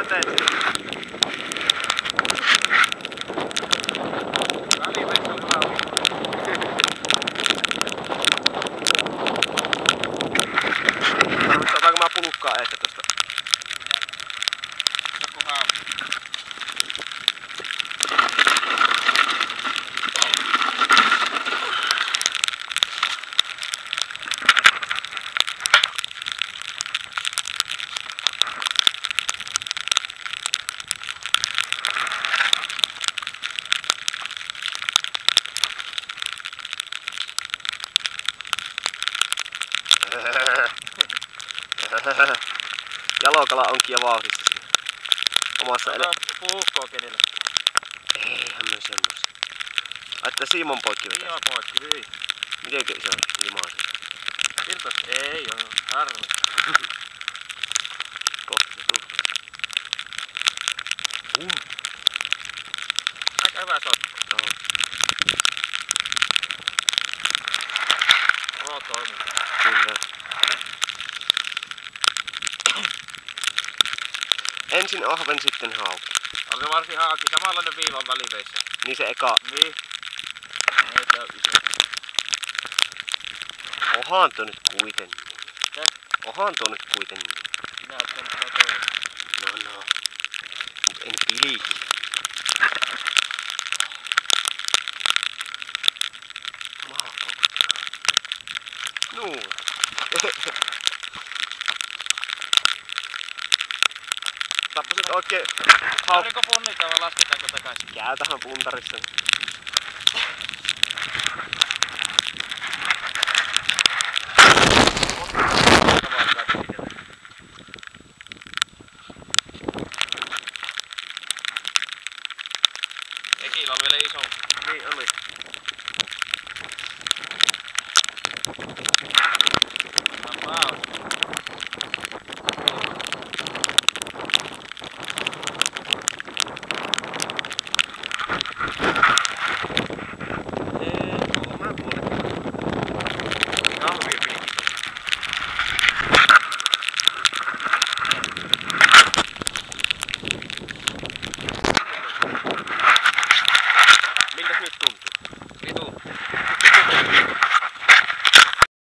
sä teet sitä? Väliveessä on hyvä uikku. Otanko mä pulukkaa eettä tosta? Jokohan. Jalokala onkin ja vauhdissa siinä. Omassa Puhukkoa kenelle? Eihän me semmosia. Aitte Simon poikki vetää. Simon poikki, hyvin. Mitenkö iso limaa se? Kirtas ei oo, harmi. Kohta se tulee. Aika hyvä sotku. Joo. Oo toimii. Kyllä. Ensin ahven, sitten hauki. On se varsin hauki, samanlainen viivan väliveissä. Niin se eka. Niin. Ei se oo iso. Ohan tuo nyt kuitenkin. Mitä? Ohan tuo nyt kuitenkin. Minä oot sen toivon. No. Mut en piliki. Nuu. Tappasit oikein Oliko punnita vai lasketaanko takaisin? Käytähän puntarissa. Tekillä on vielä iso. Niin oli.